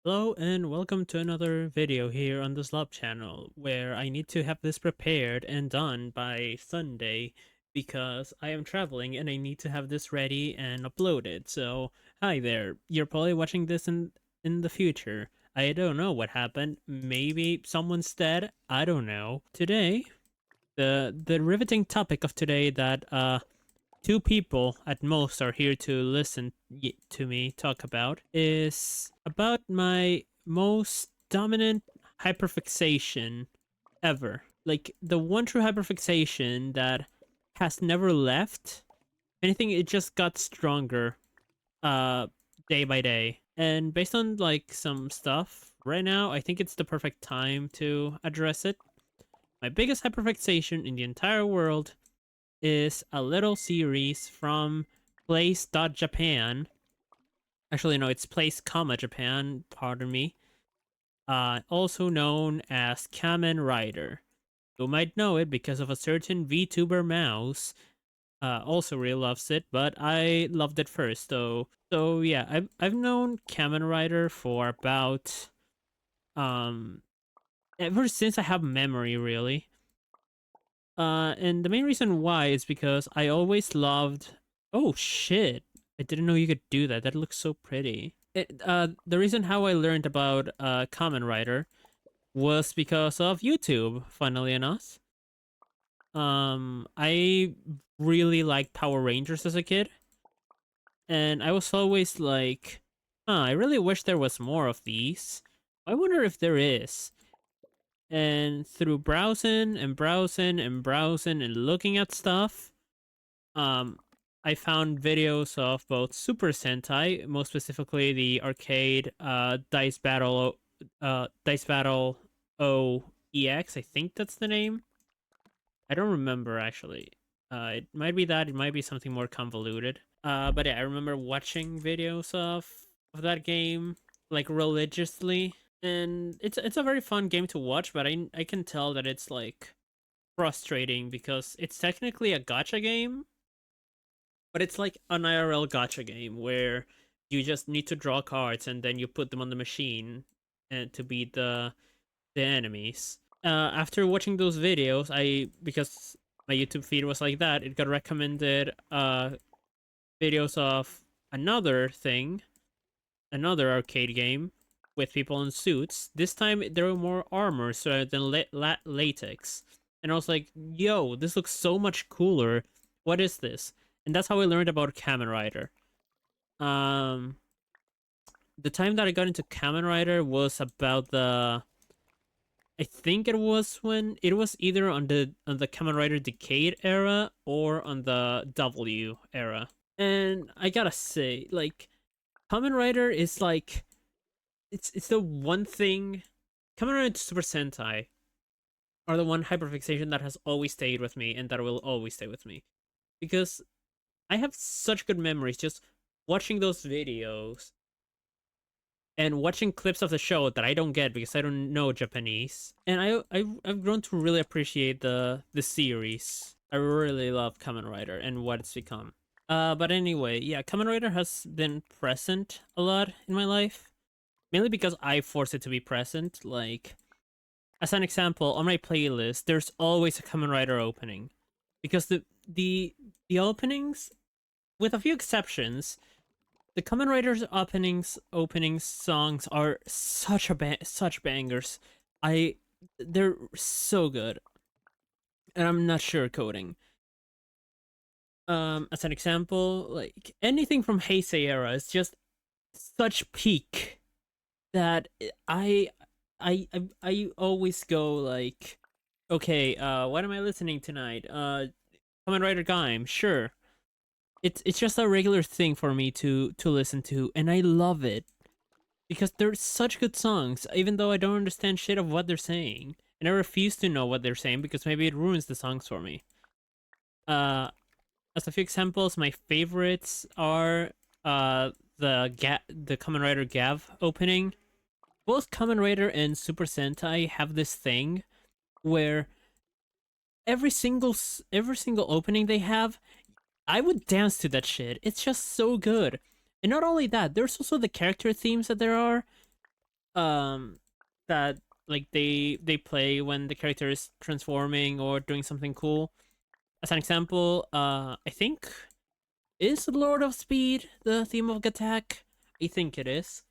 Hello and welcome to another video here on the Slop channel, where I need to have this prepared and done by Sunday because I am traveling and I need to have this ready and uploaded. So, hi there. You're probably watching this in the future. I don't know what happened. Maybe someone's dead. I don't know. Today, the riveting topic of today that two people at most are here to listen to me talk about is about my most dominant hyperfixation ever. Like the one true hyperfixation that has never left. Anything, it just got stronger uh day by day. And based on like some stuff right now, I think it's the perfect time to address it. My biggest hyperfixation in the entire world is a little series from Place.Japan. Actually, no, it's Place, Japan, pardon me. Also known as Kamen Rider. You might know it because of a certain VTuber mouse. Also really loves it, but I loved it first. So yeah, I've known Kamen Rider for about ever since I have memory, really. And the main reason why is because I always loved. Oh shit! I didn't know you could do that. That looks so pretty. The reason how I learned about Kamen Rider was because of YouTube. Funnily enough, I really liked Power Rangers as a kid, and I was always like, I really wish there was more of these. I wonder if there is. And through browsing and browsing and browsing and looking at stuff, um, I found videos of both Super Sentai, most specifically the arcade Dice Battle OEX. I think that's the name. I don't remember actually. It might be that. It might be something more convoluted. But yeah, I remember watching videos of that game like religiously, and it's a very fun game to watch. But I can tell that it's like frustrating because it's technically a gacha game, but it's like an IRL gacha game where you just need to draw cards and then you put them on the machine and to beat the enemies. After watching those videos, because my YouTube feed was like that, it got recommended videos of another thing, another arcade game with people in suits. This time there were more armor rather than latex. And I was like, yo, this looks so much cooler. What is this? And that's how I learned about Kamen Rider. Um, the time that I got into Kamen Rider was about I think it was when it was either on the Kamen Rider Decade era or on the W era. And I gotta say, like, Kamen Rider is like it's the one thing. Kamen Rider and Super Sentai are the one hyperfixation that has always stayed with me and that will always stay with me because I have such good memories just watching those videos and watching clips of the show that I don't get because I don't know Japanese. And I've grown to really appreciate the series. I really love Kamen Rider and what it's become. But anyway, yeah, Kamen Rider has been present a lot in my life, mainly because I force it to be present. Like, as an example, on my playlist, there's always a Kamen Rider opening, because the openings, with a few exceptions, the Kamen Rider's opening songs are such bangers. I they're so good, and I'm not sugarcoating. As an example, like anything from Heisei era is just such peak that I always go like, okay, what am I listening tonight? Kamen Rider Gaim, sure. It's just a regular thing for me to listen to, and I love it because they're such good songs, even though I don't understand shit of what they're saying, and I refuse to know what they're saying because maybe it ruins the songs for me. Uh, as a few examples, my favorites are the Kamen Rider Gav opening. Both Kamen Rider and Super Sentai have this thing where every single opening they have, I would dance to that shit. It's just so good. And not only that, there's also the character themes that there are. um that like they play when the character is transforming or doing something cool. As an example, I think is Lord of Speed the theme of attack? I think it is.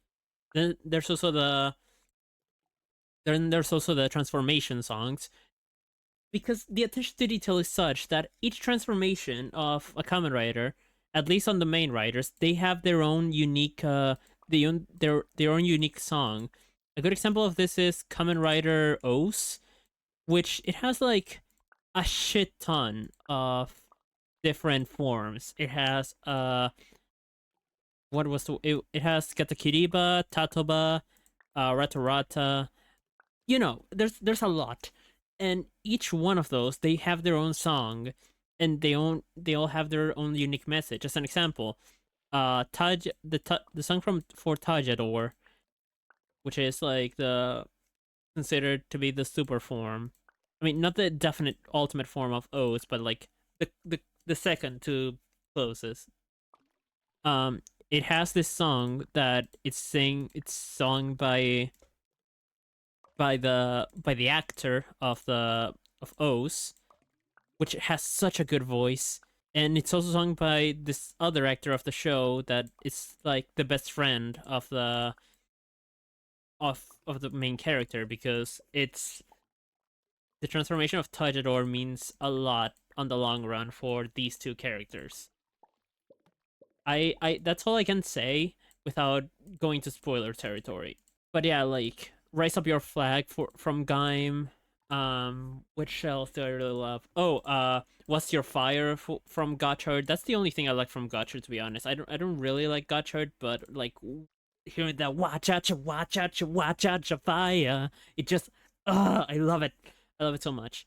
Then there's also the transformation songs, because the attention to detail is such that each transformation of a Kamen Rider, at least on the main riders, they have their own unique their own unique song. A good example of this is Kamen Rider Os, which it has like a shit ton of different forms. It has what was it has Katakiriba, Tatoba, Ratarata. There's a lot, and each one of those they have their own song, and they all have their own unique message. As an example, the song from for Tajador, which is like the considered to be the super form. I mean, not the definite ultimate form of O's, but like the second to closest. Um, it has this song that it's sung by the actor of O's, which has such a good voice, and it's also sung by this other actor of the show that is like the best friend of the main character, because it's the transformation of Tajador means a lot on the long run for these two characters. I That's all I can say without going to spoiler territory. But yeah, like Rise Up Your Flag from Gaim. Which else do I really love? Oh, What's Your Fire from Gotchard. That's the only thing I like from Gotchard, to be honest. I don't really like Gotchard, but like hearing that watch out your fire, it just I love it. I love it so much.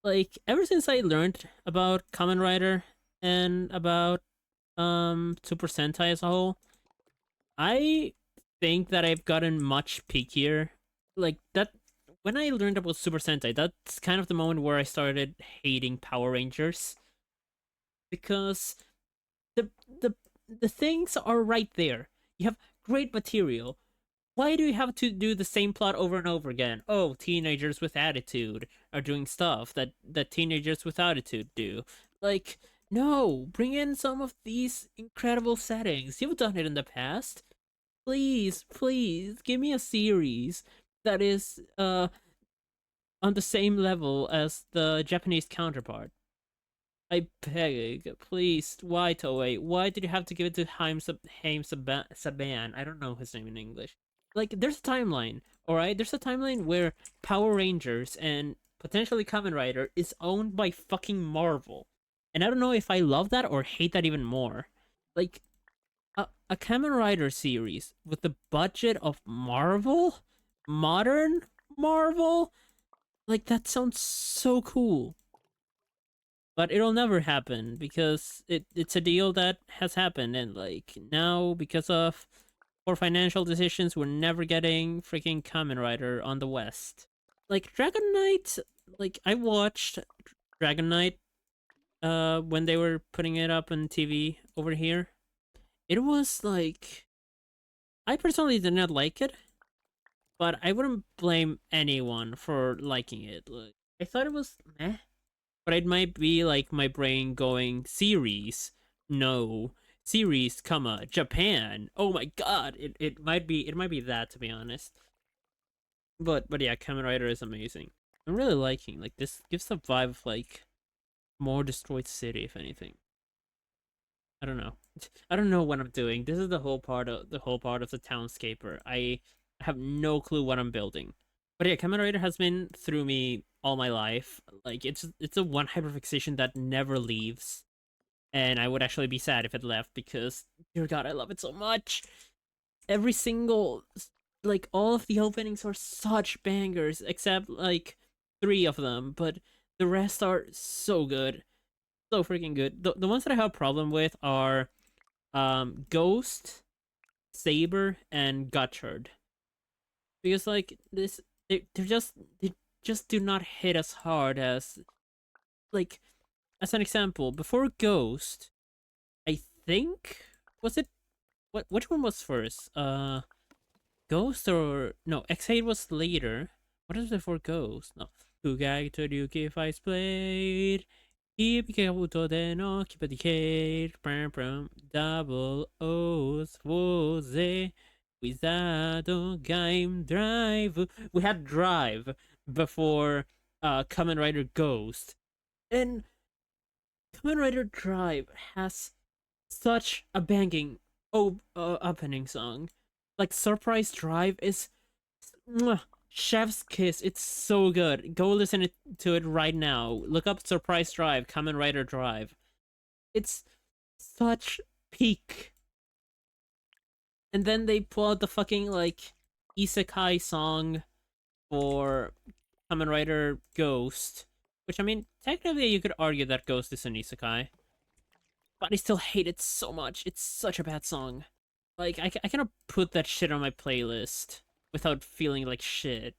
Like ever since I learned about Kamen Rider and about Super Sentai as a whole, I think that I've gotten much pickier. Like that when I learned about Super Sentai, that's kind of the moment where I started hating Power Rangers, because the the the things are right there. You have great material. Why do you have to do the same plot over and over again? Oh, teenagers with attitude are doing stuff that teenagers with attitude do. Like, no, bring in some of these incredible settings. You've done it in the past. Please, please, give me a series that is on the same level as the Japanese counterpart. I beg, please. Why Toei? Why did you have to give it to Saban? I don't know his name in English. Like, there's a timeline, all right. There's a timeline where Power Rangers and potentially Kamen Rider is owned by fucking Marvel, and I don't know if I love that or hate that even more. Like, a Kamen Rider series with the budget of Marvel, modern Marvel, like that sounds so cool. But it'll never happen because it's a deal that has happened, and like now because of poor financial decisions, we're never getting freaking Kamen Rider on the West. Like Dragon Knight, like I watched Dragon Knight when they were putting it up on TV over here. It was like I personally did not like it, but I wouldn't blame anyone for liking it. Like I thought it was meh, but it might be like my brain going series, no series, comma Japan. Oh my god, it might be that, to be honest. But yeah, Kamen Rider is amazing. I'm really liking like this gives the vibe of like more destroyed city, if anything. I don't know. I don't know what I'm doing. This is the whole part of the townscaper. I have no clue what I'm building. But yeah, Kamen Rider has been through me all my life. Like it's a one hyperfixation that never leaves, and I would actually be sad if it left because dear God, I love it so much. Every single like all of the openings are such bangers, except like three of them, but the rest are so good, so freaking good. The ones that I have a problem with are Ghost, Saber, and Gutchard, because like this they just do not hit as hard as like as an example before Ghost. I think was it which one was first? Ghost or no? X8 was later. What is before Ghost? No. Kugai to Ryuki Fights Blade. Ibikabuto de no Kipatike. Double O's Woze. Wizado Game Drive. We had Drive before Kamen Rider Ghost. And Kamen Rider Drive has such a banging opening song. Like Surprise Drive is mwah, chef's kiss. It's so good. Go listen to it right now. Look up Surprise Drive, Kamen Rider Drive. It's such peak. And then they pull out the fucking like isekai song for Kamen Rider Ghost, which I mean, technically you could argue that Ghost is an isekai, but I still hate it so much. It's such a bad song. Like, I cannot put that shit on my playlist without feeling like shit.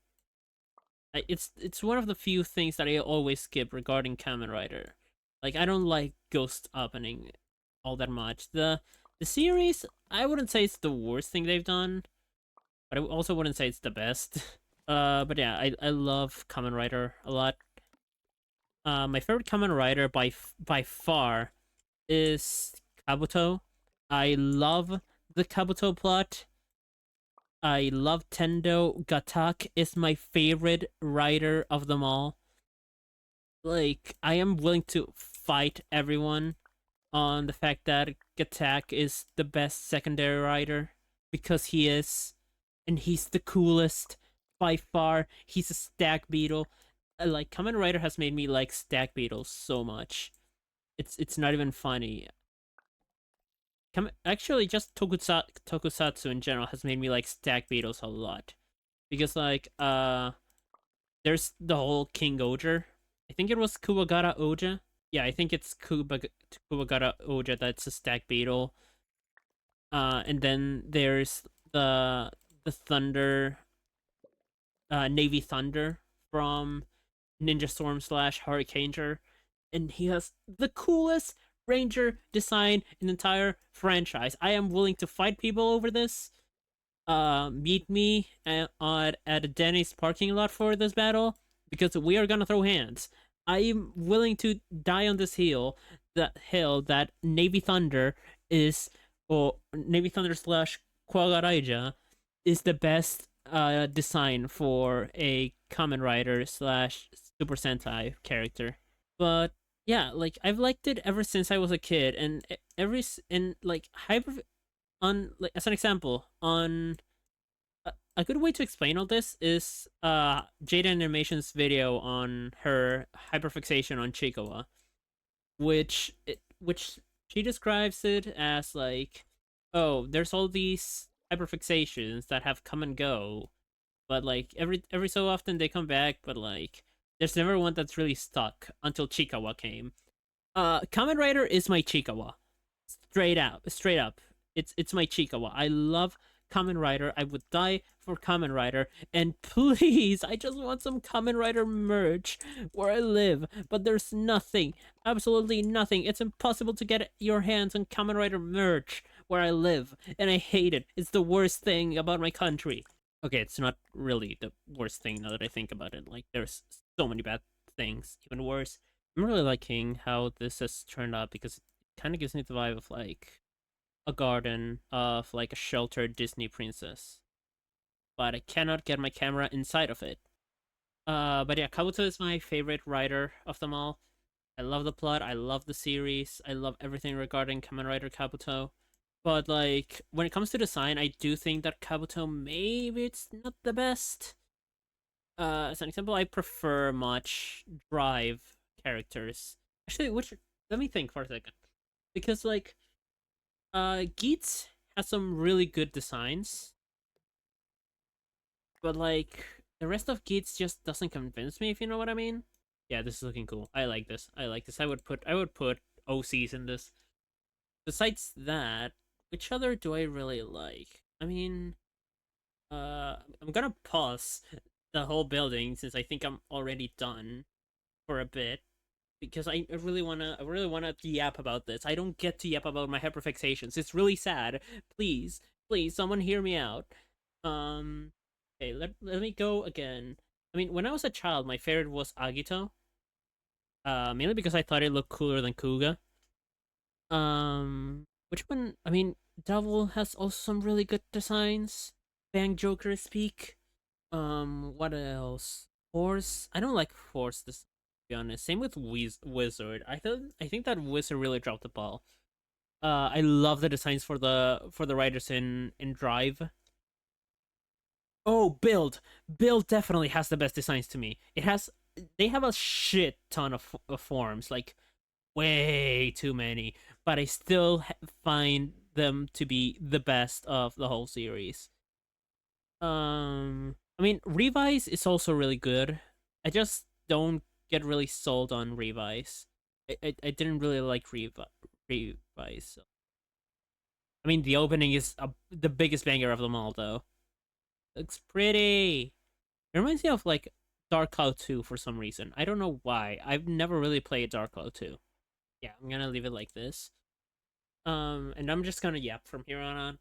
It's one of the few things that I always skip regarding Kamen Rider. Like, I don't like Ghost opening all that much. The series, I wouldn't say it's the worst thing they've done, but I also wouldn't say it's the best. But yeah, I love Kamen Rider a lot. My favorite Kamen Rider by far is Kabuto. I love the Kabuto plot. I love Tendo. Gatak is my favorite rider of them all. Like, I am willing to fight everyone on the fact that Gatak is the best secondary rider because he is, and he's the coolest by far. He's a stag beetle. Like, Kamen Rider has made me like stag beetles so much. It's not even funny. Actually, just tokusatsu in general has made me like stag beetles a lot because like there's the whole King Oger. I think it was Kuwagara Oja. Yeah, I think it's Kuwagara Oja that's a stag beetle. And then there's the Thunder, Navy Thunder from Ninja Storm slash Hurricaneer, and he has the coolest Ranger design in the entire franchise. I am willing to fight people over this. Meet me at Denny's parking lot for this battle because we are gonna throw hands. I am willing to die on this hill that Navy Thunder is, or Navy Thunder slash Quagaraija is the best design for a Kamen Rider slash Super Sentai character. But yeah, like I've liked it ever since I was a kid, and like hyper on like as an example on a good way to explain all this is Jade Animation's video on her hyperfixation on Chikawa, which she describes it as like, oh, there's all these hyperfixations that have come and go, but like every so often they come back, but like there's never one that's really stuck until Chikawa came. Kamen Rider is my Chikawa. Straight up. It's my Chikawa. I love Kamen Rider. I would die for Kamen Rider. And please, I just want some Kamen Rider merch where I live. But there's nothing. Absolutely nothing. It's impossible to get your hands on Kamen Rider merch where I live. And I hate it. It's the worst thing about my country. Okay, it's not really the worst thing now that I think about it. Like, there's so many bad things, even worse. I'm really liking how this has turned out because it kind of gives me the vibe of like a garden of like a sheltered Disney princess. But I cannot get my camera inside of it. But yeah, Kabuto is my favorite writer of them all. I love the plot, I love the series, I love everything regarding Kamen Rider Kabuto. But like when it comes to design, I do think that Kabuto maybe it's not the best. As an example, I prefer much Drive characters. Actually, which let me think for a second. Because like Geats has some really good designs, but like the rest of Geats just doesn't convince me, if you know what I mean. Yeah, this is looking cool. I like this. I like this. I would put OCs in this. Besides that, which other do I really like? I mean, I'm gonna pause the whole building since I think I'm already done for a bit because I really wanna yap about this. I don't get to yap about my hyperfixations. It's really sad. Please, someone hear me out. Um, okay, let me go again. I mean, when I was a child, my favorite was Agito. Mainly because I thought it looked cooler than Kuga. Which one? I mean, Devil has also some really good designs. Bang Joker is peak. What else? Force. I don't like Force. This, to be honest. Same with Wizard. I think that Wizard really dropped the ball. I love the designs for the riders in Drive. Oh, Build definitely has the best designs to me. They have a shit ton of forms, like way too many, but I still find them to be the best of the whole series. I mean, Revise is also really good. I just don't get really sold on Revise. I didn't really like Revise. So. I mean, the opening is the biggest banger of them all, though. Looks pretty. It reminds me of like Dark Cloud 2 for some reason. I don't know why. I've never really played Dark Cloud 2. Yeah, I'm gonna leave it like this. And I'm just gonna yap from here on.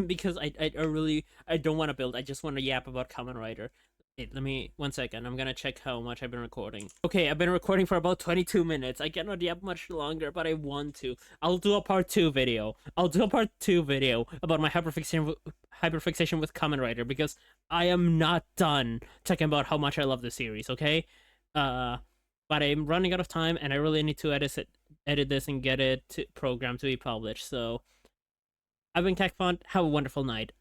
Because I really I don't want to build. I just want to yap about Kamen Rider. Wait, let me 1 second. I'm gonna check how much I've been recording. Okay, I've been recording for about 22 minutes. I cannot yap much longer, but I want to. I'll do a part two video. I'll do a part two video about my hyperfixation with Kamen Rider because I am not done talking about how much I love the series. Okay, uh, but I'm running out of time, and I really need to edit this and get it programmed to be published. So I've been Font. Have a wonderful night.